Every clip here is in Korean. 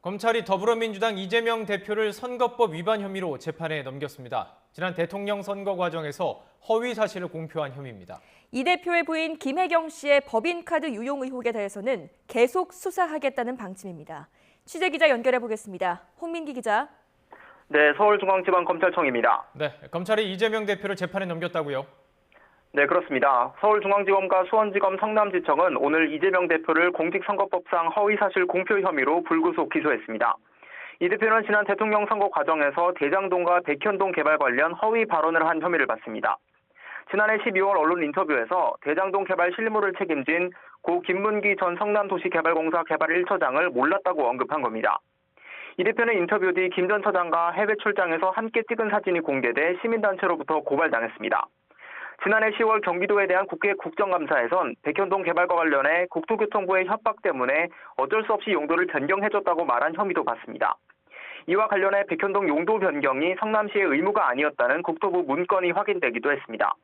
검찰이 더불어민주당 이재명 대표를 선거법 위반 혐의로 재판에 넘겼습니다. 지난 대통령 선거 과정에서 허위 사실을 공표한 혐의입니다. 이 대표의 부인 김혜경 씨의 법인카드 유용 의혹에 대해서는 계속 수사하겠다는 방침입니다. 취재기자 연결해 보겠습니다. 홍민기 기자. 네, 서울중앙지방검찰청입니다. 네, 검찰이 이재명 대표를 재판에 넘겼다고요? 네, 그렇습니다. 서울중앙지검과 수원지검 성남지청은 오늘 이재명 대표를 공직선거법상 허위사실 공표 혐의로 불구속 기소했습니다. 이 대표는 지난 대통령 선거 과정에서 대장동과 백현동 개발 관련 허위 발언을 한 혐의를 받습니다. 지난해 12월 언론 인터뷰에서 대장동 개발 실무를 책임진 고 김문기 전 성남도시개발공사 개발 1처장을 몰랐다고 언급한 겁니다. 이 대표는 인터뷰 뒤 김 전 처장과 해외 출장에서 함께 찍은 사진이 공개돼 시민단체로부터 고발당했습니다. 지난해 10월 경기도에 대한 국회 국정감사에선 백현동 개발과 관련해 국토교통부의 협박 때문에 어쩔 수 없이 용도를 변경해줬다고 말한 혐의도 받습니다. 이와 관련해 백현동 용도 변경이 성남시의 의무가 아니었다는 국토부 문건이 확인되기도 했습니다.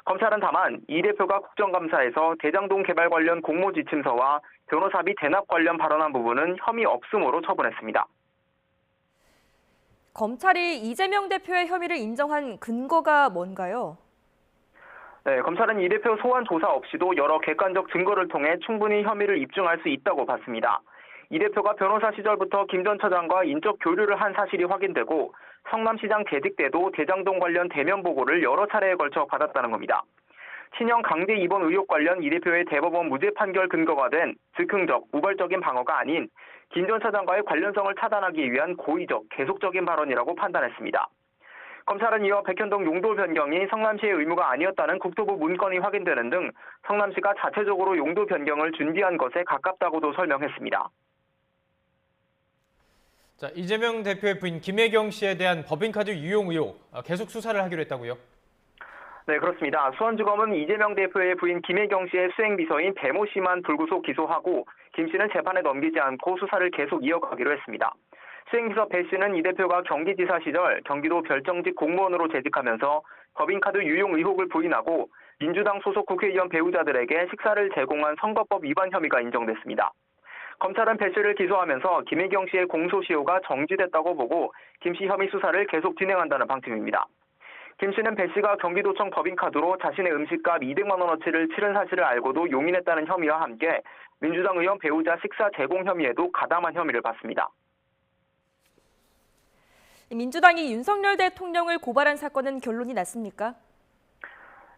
검찰은 다만 이 대표가 국정감사에서 대장동 개발 관련 공모지침서와 변호사비 대납 관련 발언한 부분은 혐의 없음으로 처분했습니다. 검찰이 이재명 대표의 혐의를 인정한 근거가 뭔가요? 네, 검찰은 이 대표 소환 조사 없이도 여러 객관적 증거를 통해 충분히 혐의를 입증할 수 있다고 봤습니다. 이 대표가 변호사 시절부터 김 전 처장과 인적 교류를 한 사실이 확인되고 성남시장 재직 때도 대장동 관련 대면 보고를 여러 차례에 걸쳐 받았다는 겁니다. 친형 강제 입원 의혹 관련 이 대표의 대법원 무죄 판결 근거가 된 즉흥적, 우발적인 방어가 아닌 김 전 처장과의 관련성을 차단하기 위한 고의적, 계속적인 발언이라고 판단했습니다. 검찰은 이어 백현동 용도 변경이 성남시의 의무가 아니었다는 국토부 문건이 확인되는 등 성남시가 자체적으로 용도 변경을 준비한 것에 가깝다고도 설명했습니다. 자, 이재명 대표의 부인 김혜경 씨에 대한 법인카드 유용 의혹 계속 수사를 하기로 했다고요? 네, 그렇습니다. 수원지검은 이재명 대표의 부인 김혜경 씨의 수행비서인 배모 씨만 불구속 기소하고 김 씨는 재판에 넘기지 않고 수사를 계속 이어가기로 했습니다. 수행비서 배 씨는 이 대표가 경기지사 시절 경기도 별정직 공무원으로 재직하면서 법인카드 유용 의혹을 부인하고 민주당 소속 국회의원 배우자들에게 식사를 제공한 선거법 위반 혐의가 인정됐습니다. 검찰은 배 씨를 기소하면서 김혜경 씨의 공소시효가 정지됐다고 보고 김 씨 혐의 수사를 계속 진행한다는 방침입니다. 김 씨는 배 씨가 경기도청 법인카드로 자신의 음식값 200만 원어치를 치른 사실을 알고도 용인했다는 혐의와 함께 민주당 의원 배우자 식사 제공 혐의에도 가담한 혐의를 받습니다. 민주당이 윤석열 대통령을 고발한 사건은 결론이 났습니까?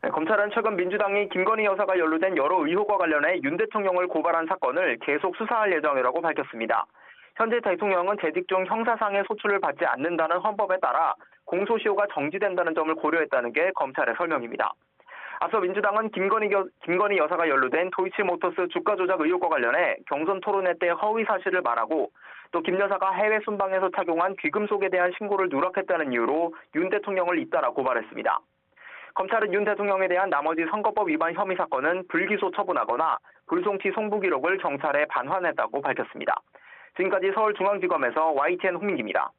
네, 검찰은 최근 민주당이 김건희 여사가 연루된 여러 의혹과 관련해 윤 대통령을 고발한 사건을 계속 수사할 예정이라고 밝혔습니다. 현재 대통령은 재직 중 형사상의 소출을 받지 않는다는 헌법에 따라 공소시효가 정지된다는 점을 고려했다는 게 검찰의 설명입니다. 앞서 민주당은 김건희 여사가 연루된 도이치모터스 주가 조작 의혹과 관련해 경선 토론회 때 허위 사실을 말하고 또 김 여사가 해외 순방에서 착용한 귀금속에 대한 신고를 누락했다는 이유로 윤 대통령을 잇따라 고발했습니다. 검찰은 윤 대통령에 대한 나머지 선거법 위반 혐의 사건은 불기소 처분하거나 불송치 송부 기록을 경찰에 반환했다고 밝혔습니다. 지금까지 서울중앙지검에서 YTN 홍민기입니다.